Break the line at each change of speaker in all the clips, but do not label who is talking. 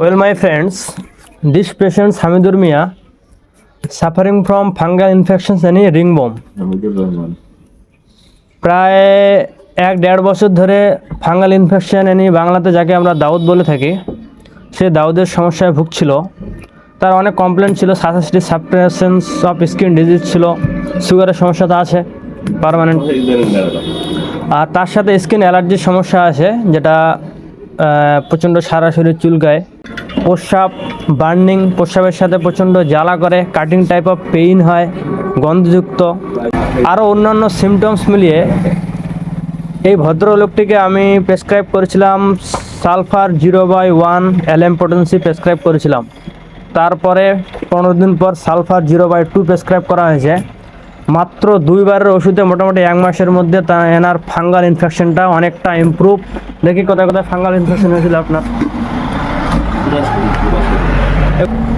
Well, my friends, this patient Hamidul Mia suffering from fungal infections and a ringworm. প্রায় 1-1.5 বছর ধরে fungal infection any বাংলাতে যাকে আমরা দাউদ বলে থাকি, সে দাউদের সমস্যায় ভুগছিল। তার অনেক কমপ্লেন ছিল, সাসেসিভ সাবপ্রেসেন্স অফ স্কিন ডিজিজ ছিল, সুগারের সমস্যা তো আছে পার্মানেন্ট, আর তার সাথে স্কিন অ্যালার্জির সমস্যা আছে, যেটা প্রচণ্ড সারা শরীর চুলকায়, প্রস্রাব বার্নিং, প্রস্রাবের সাথে প্রচণ্ড জ্বালা করে, কাটিং টাইপ অফ পেইন হয়, গন্ধযুক্ত, আরও অন্যান্য সিমটমস মিলিয়ে এই ভদ্রলোকটিকে আমি প্রেসক্রাইব করেছিলাম সালফার 0/1 LM পটেন্সি প্রেসক্রাইব করেছিলাম। তারপরে 15 দিন পর সালফার 0/2 প্রেসক্রাইব করা হয়েছে। মাত্র 2 বারের ওষুধে মোটামুটি 1 মাসের মধ্যে এনার ফাঙ্গাল ইনফেকশনটা অনেকটা ইমপ্রুভ। দেখি কোথায় কোথায় ফাঙ্গাল ইনফেকশন হয়েছিল আপনার,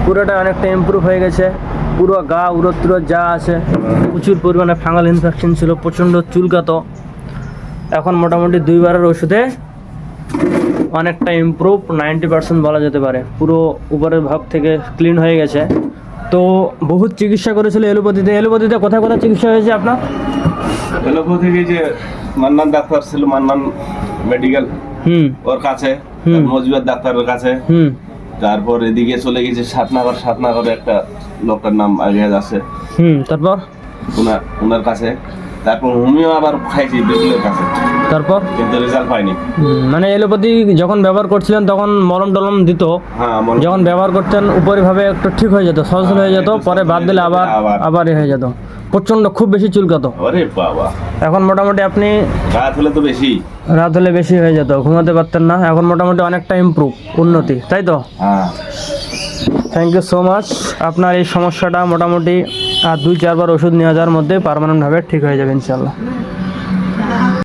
পুরোটা অনেকটা ইমপ্রুভ হয়ে গেছে। পুরো গা উরোত্র যা আছে প্রচুর পরিমাণে ফাঙ্গাল ইনফেকশন ছিল, প্রচণ্ড চুলকাতো। এখন মোটামুটি 2 বারের ওষুধে অনেকটা ইমপ্রুভ, 90% বলা যেতে পারে। পুরো উপরের ভাগ থেকে ক্লিন হয়ে গেছে। তো বহুত চিকিৎসা করেছিল এলোপ্যাথিতে কোথায় কোথায় চিকিৎসা হয়েছে আপনার?
এলোপ্যাথি যে মান্নান ডাক্তার ছিল, মান্নান মেডিকেল, ওর কাছে, মজিবর ডাক্তারের কাছে, তারপর এদিকে চলে গেছে সাতনগরে একটা লোকটার নাম আগে আছে,
তারপর
ওনার কাছে, তারপর হোমিও আবার খাইছি বেগুলের কাছে,
তারপর
কিন্তু রেজাল্ট পাইনি।
মানে এলোপ্যাথি যখন ব্যবহার করছিলেন তখন মলম টলম দিত, যখন ব্যবহার করতেন উপরিভাবে একটু ঠিক হয়ে যেত, সহজ হয়ে যেত, পরে বাদ দিলে আবার হয়ে যেত, প্রচন্ড খুব বেশি চুলকাতো।
আরে বাবা,
এখন মোটামুটি আপনি
রাত হলে
বেশি হয়ে যেত, ঘুমাতে পারতেন না। এখন মোটামুটি অনেকটা ইমপ্রুভ, উন্নতি, তাই তো? Thank you so much. আপনার এই সমস্যাটা মোটামুটি আর 2-4 বার ওষুধ নেওয়া যাওয়ার মধ্যে পার্মানেন্টভাবে ঠিক হয়ে যাবে ইনশাল্লাহ।